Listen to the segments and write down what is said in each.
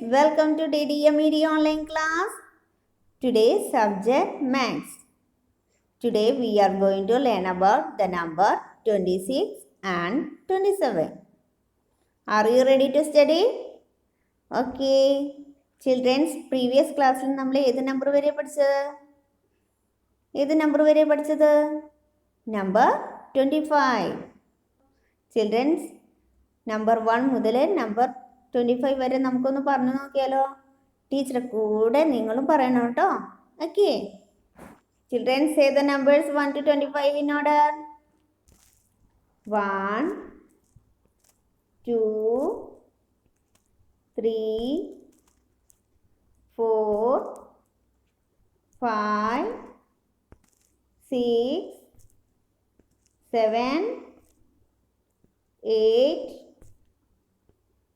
welcome to DDM Media online class. Today's subject Maths. Today we are going to learn about the number 26 and 27. Are you ready to study? Okay. Children's previous class നമ്മൾ ഏത് number വരെ പഠിച്ചത്? Number 25. Children's number 1 മുതൽ number 25 വരെ നമുക്കൊന്ന് പറഞ്ഞു നോക്കിയാലോ? ടീച്ചറെ കൂടെ നിങ്ങളും പറയണം കേട്ടോ. Okay. Children, say the numbers 1 to 25 in order. 1, 2, 3, 4, 5, 6, 7, 8,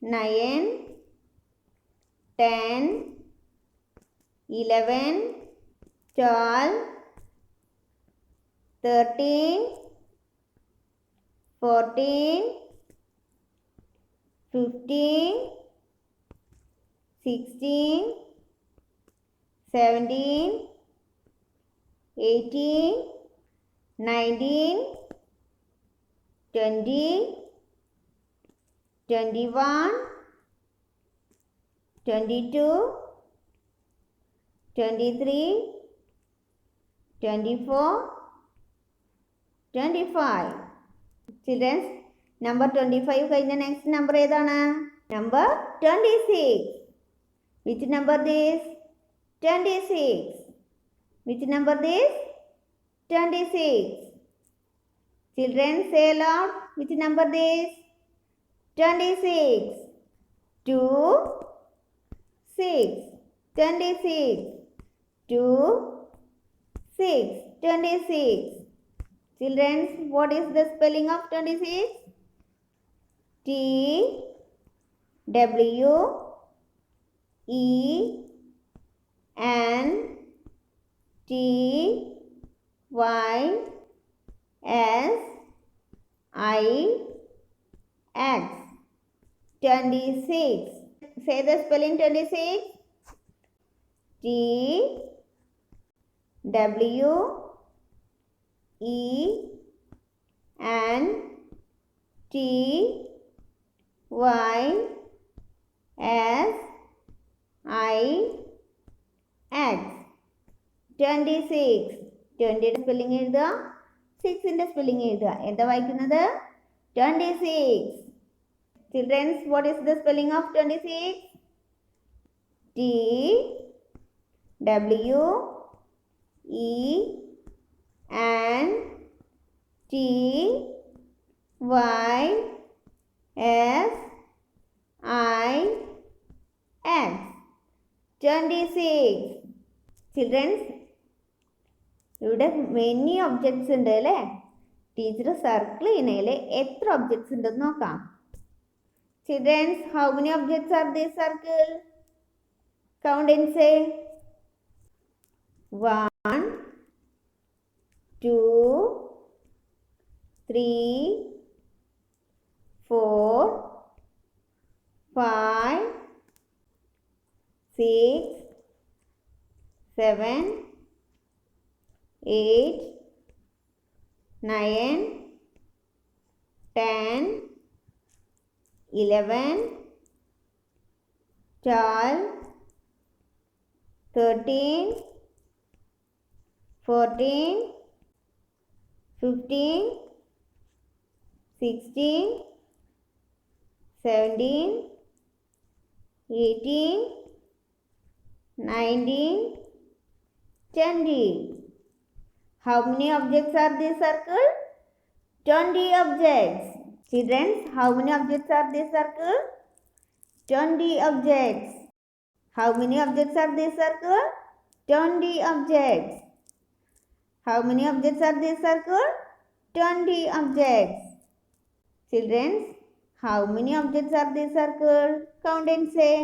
9, 10, 11, 12, 13, 14, 15, 16, 17, 18, 19, 20, 21, 22, 23, 24, 25. Children, number 25 കഴിഞ്ഞ next number ഏതാണ്? Number 26. Which number this? 26. Which number this? 26. Children, say aloud. Which number this? 26. 2, 6. 26. 2, 6. 26. Children, what is the spelling of 26? T W E N T Y S I X. 26. Say the spelling 26. T W E N T Y S I X. 26. 20 spelling എഴുതുക, 6 spelling എഴുതുക. എന്താ വായിക്കുന്നത്? 26. Children, what is the spelling of 26? T W E N T Y S I X. 26. Children, ഇവിടെ many objects ഉണ്ട് അല്ലേ? Teacher circle ചെയ്യുന്നതിൽ എത്ര objects ഉണ്ടെന്ന് നോക്കാം. Children, how many objects are this circle? Count and say. 1, 2, 3, 4, 5, 6, 7, 8, 9, 10, 11, 12, 13, 14, 15, 16, 17, 18, 19, 20. How many objects are this circle? 20 objects. Children, how many objects are this circle? 20 objects. How many objects are this circle? 20 objects. How many objects are this circle? 20 objects. Children, how many objects are this circle? Count and say.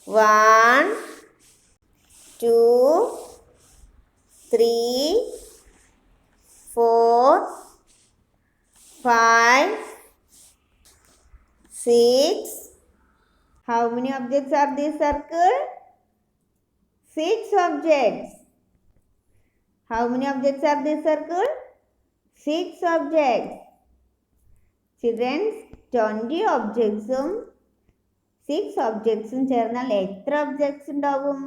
1, 2, 3, 4, 5, 6. How many objects are this circle? 6 objects. How many objects are this circle? 6 objects. Children, 20 objects-ഉം 6 objects-ഉം ചേർന്നാൽ എത്ര objects ഉണ്ടാവും?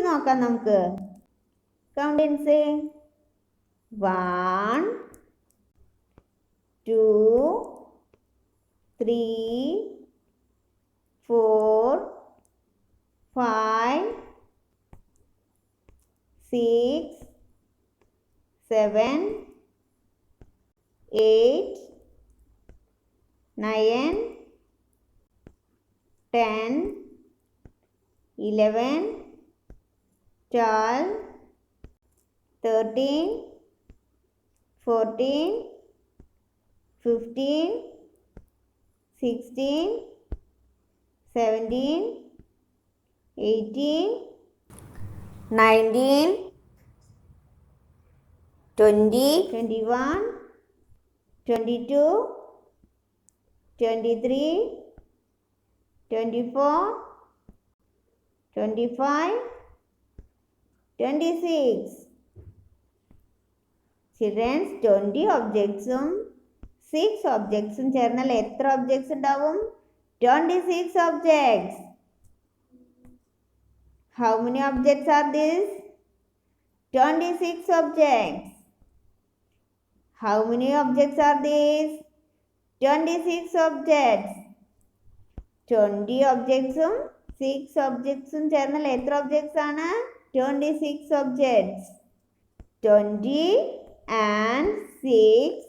നോക്കാം നമുക്ക്. Count and say. 1, 2, 3, 4, 5, 6, 7, 8, 9, 10, 11, 12, 13, 14, 15, 16, 17, 18, 19, 20, 21, 22, 23, 24, 25, 26. Children, 20 objects-ഉം 6 objects-ഉം ചേർന്നാൽ എത്ര objects ഉണ്ടാവും? 26 objects. How many objects are these? 26 objects. How many objects are these? 26 objects. 20 objects-ഉം 6 objects-ഉം ചേർന്നാൽ എത്ര objects ആണ്? 26 objects. 20 and 6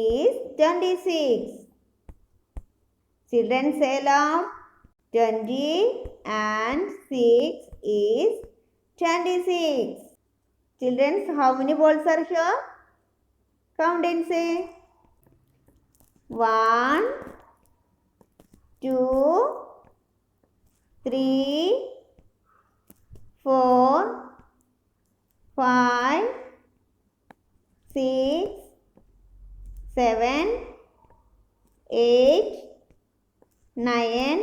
is 26. Children, say aloud. 20 and 6 is 26. Children, how many balls are here? Count and say. 1, 2, 3, 4, 5, 6, 7, 8, 9,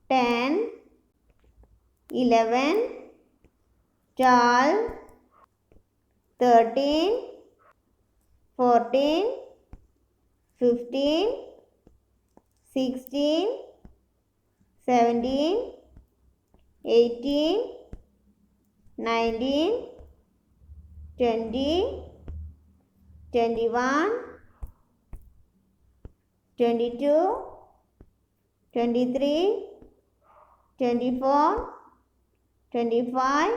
10, 11, 12, 13, 14, 15, 16, 17, 18, 19, 20, 21, 22, 23, 24, 25,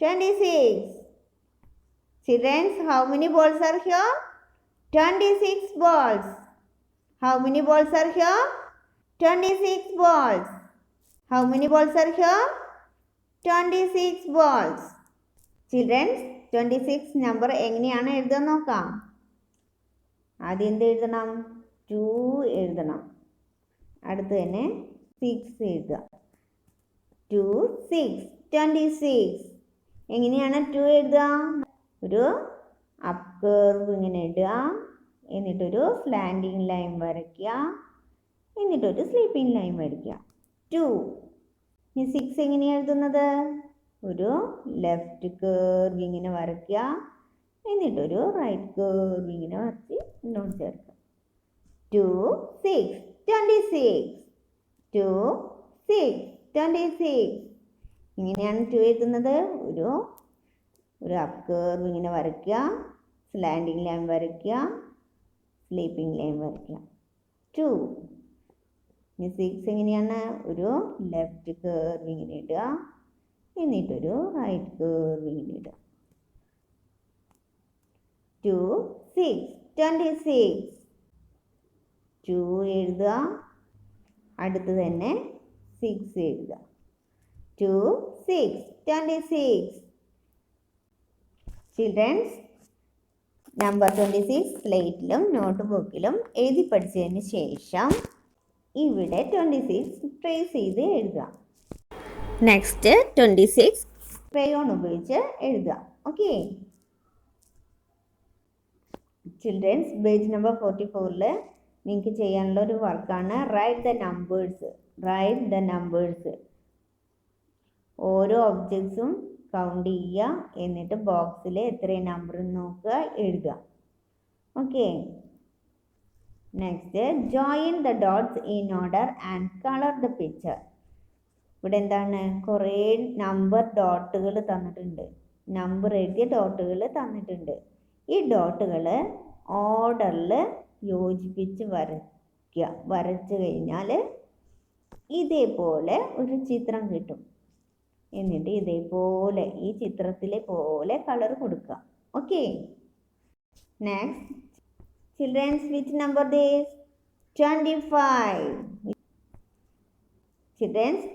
26. Children, how many balls are here? 26 balls. How many balls are here? 26 balls. How many balls are here? 26 balls. Children, 26 number എങ്ങനെയാണ് എഴുതാൻ നോക്കാം. ആദ്യം എന്ത് എഴുതണം? 2 എഴുതണം. അടുത്ത് തന്നെ 6 എഴുതുക. 2, 6, 26. എങ്ങനെയാണ് 2 എഴുതുക? ഒരു അപ്പ് കർവ് ഇങ്ങനെ ഇടുക, എന്നിട്ടൊരു സ്ലാൻഡിങ് ലൈൻ വരയ്ക്കുക, എന്നിട്ടൊരു സ്ലീപ്പിംഗ് ലൈൻ വരയ്ക്കുക. 2. ഇനി 6 എങ്ങനെയാണ് എഴുതുന്നത്? ഒരു ലെഫ്റ്റ് കർവ് ഇങ്ങനെ വരയ്ക്കുക, എന്നിട്ടൊരു റൈറ്റ് കർവ് ഇങ്ങനെ വരച്ച് ഇങ്ങോട്ട് ചേർക്കുക. 2, 6, 26. 2, 6, 26. ഇങ്ങനെയാണ് 2 എഴുതുന്നത്. ഒരു അപ്പ് കർവ് ഇങ്ങനെ വരയ്ക്കുക, സ്ലാൻഡിങ് ലൈൻ വരയ്ക്കുക, സ്ലീപ്പിംഗ് ലൈൻ വരയ്ക്കുക. 2. ഇനി 6 എങ്ങനെയാണ്? ഒരു ലെഫ്റ്റ് കർവ് ഇങ്ങനെ ഇടുക, എന്നിട്ടൊരു റൈറ്റ് കർവ് ഇങ്ങനെ ഇടുക. 2, 6, 26. 2 എഴുതുക, അടുത്ത് തന്നെ 6 എഴുതുക. 2, 6, 26. ചിൽഡ്രൻസ്, നമ്പർ 26 സ്ലേറ്റിലും നോട്ട് ബുക്കിലും എഴുതി പഠിച്ചതിന് ശേഷം ഇവിടെ 26 ട്രേസ് ചെയ്ത് എഴുതുക. നെക്സ്റ്റ് 26 ക്രയോൺ ഉപയോഗിച്ച് എഴുതുക. ഓക്കെ ചിൽഡ്രൻസ്, പേജ് നമ്പർ 44 നിങ്ങൾക്ക് ചെയ്യാനുള്ള ഒരു വർക്കാണ് റൈറ്റ് ദ നമ്പേഴ്സ്. ഓരോ ഒബ്ജക്ട്സും കൗണ്ട് ചെയ്യുക, എന്നിട്ട് ബോക്സിൽ എത്രയും നമ്പർ നോക്കുക, എഴുതുക. Okay. Next, join the dots in order and colour the picture. ഇവിടെ എന്താണ്, കുറേ നമ്പർ ഡോട്ടുകൾ തന്നിട്ടുണ്ട്, നമ്പർ എഴുതിയ ഡോട്ടുകൾ തന്നിട്ടുണ്ട്. ഈ ഡോട്ടുകൾ ഓർഡറിൽ യോജിപ്പിച്ച് വരച്ചു കഴിഞ്ഞാൽ ഇതേപോലെ ഒരു ചിത്രം കിട്ടും. എന്നിട്ട് ഇതേപോലെ ഈ ചിത്രത്തിലെ പോലെ കളർ കൊടുക്കുക. Okay. Next, children's, which number this? 25. Children's,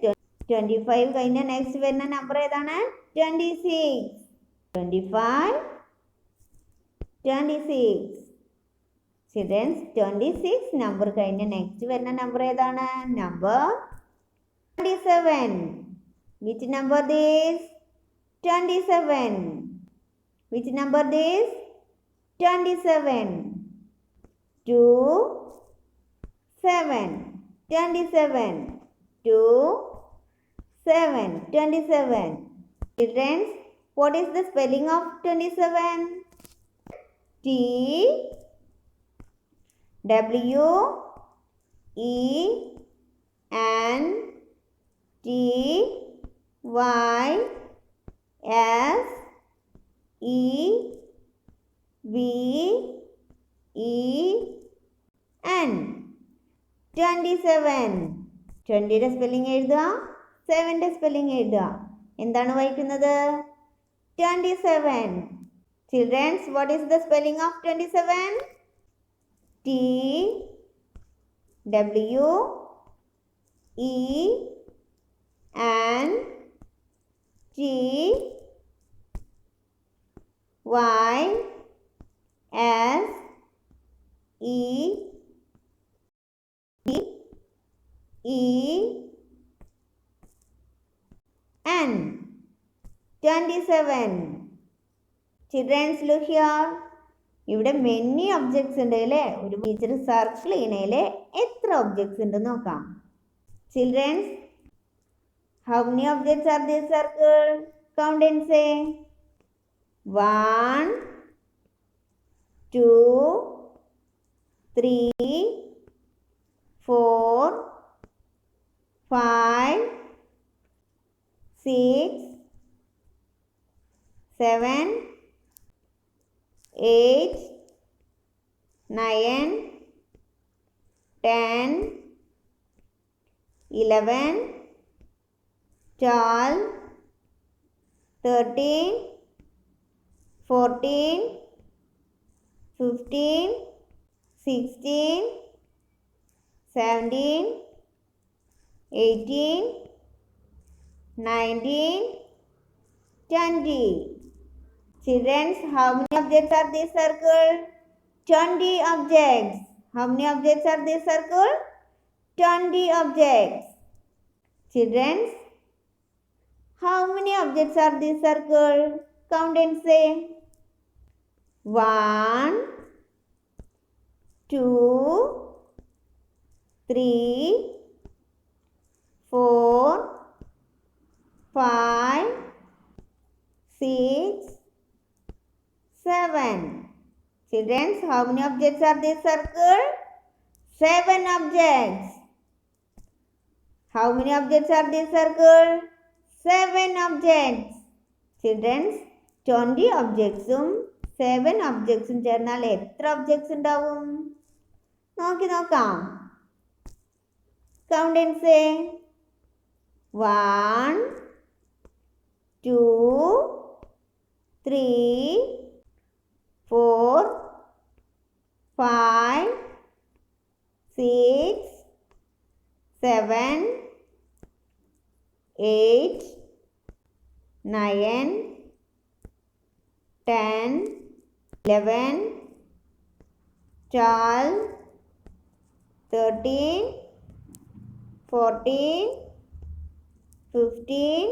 25 കഴിഞ്ഞ നെക്സ്റ്റ് വരുന്ന നമ്പർ ഏതാണ്? 26. 25, 26. ചിൽഡ്രൻസ്, 26 നമ്പർ കഴിഞ്ഞ നെക്സ്റ്റ് വരുന്ന നമ്പർ ഏതാണ്? Number 27. Which number this? 27. Which number this? 27. 2, 7. 27. 2, 7. 27. Children, what is the spelling of 27? T W E N T Y S E V E N. 27. 20യുടെ spelling എഴുതുക, 7ന്റെ spelling എഴുതുക. എന്താണ് വായിക്കുന്നത്? 27. Children, what is the spelling of 27? T W E N T Y S E E N. 27. Children, look here. ഇവിടെ many objects ഉണ്ട് അല്ലേ? ഒരു teacher circle ചെയ്യണേല് എത്ര objects ഉണ്ട് നോക്കാം. Children's, how many objects are this circle? Count and say. 1, 2, 3, 4, 5, 6, 7, 8, 9, 10, 11, 12, 13, 14, 15, 16, 17, 18, 19, 20. Children, how many objects are this circle? 20 objects. How many objects are this circle? 20 objects. Children, how many objects are this circle? Count and say. 1, 2, 3, 4, 5, 6, 7. Children, how many objects are this circle? 7 objects. How many objects are this circle? 7 objects. Children, 20 objectsum 7 objectsum ചേർന്നാൽ എത്ര objects ഉണ്ടാവും? നോക്കാം. Count and say. 1, 2, 3, 4, 5, 6, 7, 8, 9, 10, 11, 12, 13, 14, 15,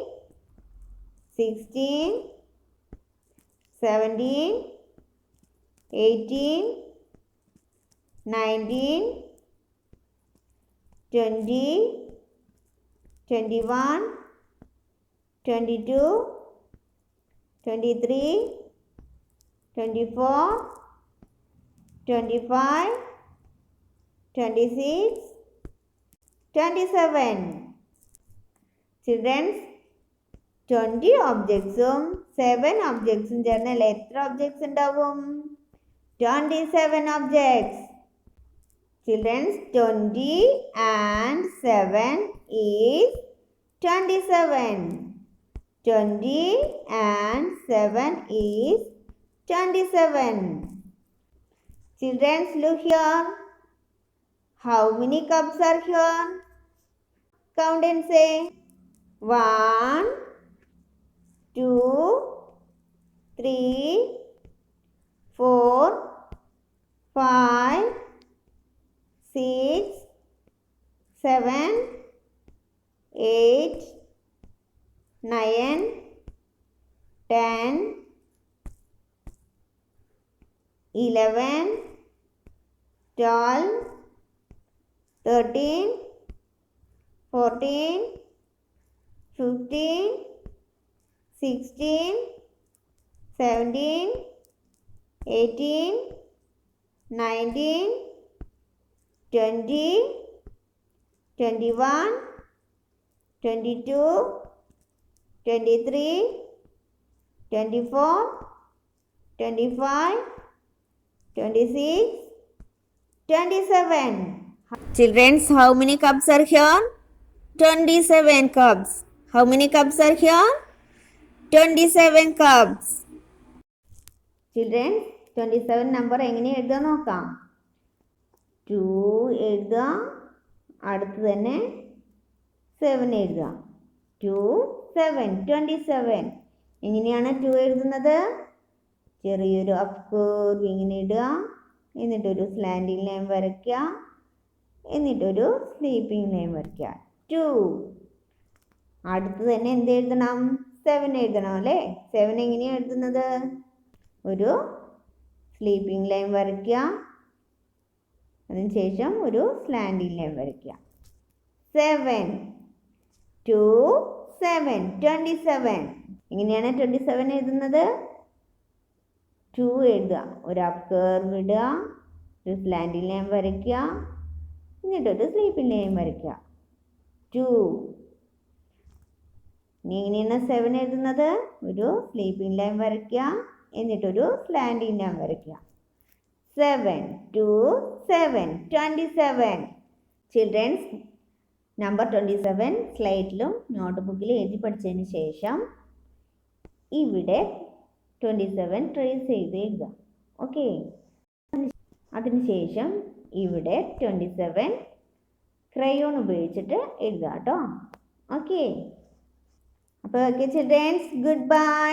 16, 17, 18, 19, 20, 21, 22, 23, 24, 25, 26, 27. Children, 20 ഒബ്ജക്ട്സും 7 ഒബ്ജക്ട്സും ചേർന്നാൽ എത്ര objects ഉണ്ടാവും? 27 objects. Children, 20 and 7 is 27. 20 and 7 is 27. Children, look here. How many cups are here? Count and say. 1, 2, 3, 4, 5, 6, 7, 8, 9, 10, 11, 12, 13, 14, 15, 16, 17, 18, 19, 20, 21, 22, 23, 24, 25, 26, 27. Children, how many cups are here? 27 cups. How many cups are here? 27 cups. Children, 27 number എങ്ങനെ എഴുതാൻ നോക്കാം. 2 എഴുതുക, അടുത്ത് തന്നെ 7 എഴുതുക. 2, 7, 27. എങ്ങനെയാണ് 2 എഴുതുന്നത്? ചെറിയൊരു അപ്പ് കർവ് ഇങ്ങനെ ഇടുക, എന്നിട്ടൊരു സ്ലാൻഡിങ് ലൈൻ വരയ്ക്കുക, എന്നിട്ടൊരു സ്ലീപ്പിംഗ് ലൈൻ വരയ്ക്കുക. 2. അടുത്ത് തന്നെ എന്ത് എഴുതണം? 7 എഴുതണം അല്ലേ? 7 എങ്ങനെയാണ് എഴുതുന്നത്? ഒരു സ്ലീപ്പിംഗ് ലൈൻ വരയ്ക്കുക, അതിനുശേഷം ഒരു സ്ലാൻഡിങ് ലൈൻ വരയ്ക്കുക. 7, 2, 7, 27. എങ്ങനെയാണ് 27 എഴുതുന്നത്? 2 എഴുതുക, ഒരു അപ്പ് കർവ് ഇടുക, ഒരു സ്ലാൻഡിങ് ലൈൻ വരയ്ക്കുക, എന്നിട്ടൊരു സ്ലീപ്പിംഗ് ലൈൻ വരയ്ക്കുക. 2. ഇനി എങ്ങനെയാണ് 7 എഴുതുന്നത്? ഒരു സ്ലീപ്പിംഗ് ലൈൻ വരയ്ക്കുക, എന്നിട്ടൊരു സ്ലാൻഡിങ് ലൈൻ വരയ്ക്കുക. 7, 2, 7, 27. ചിൽഡ്രൻസ്, നമ്പർ 27 സ്ലൈറ്റിലും നോട്ട് ബുക്കിലും എഴുതി പഠിച്ചതിന് ശേഷം ഇവിടെ 27 ട്രേസ് ചെയ്ത് എഴുതുക. ഓക്കെ, അതിനുശേഷം ഇവിടെ 27 ക്രയോൺ ഉപയോഗിച്ചിട്ട് എഴുതുക കേട്ടോ. ഓക്കെ, അപ്പോൾ ഓക്കെ ചിൽഡ്രൻസ്, ഗുഡ് ബൈ.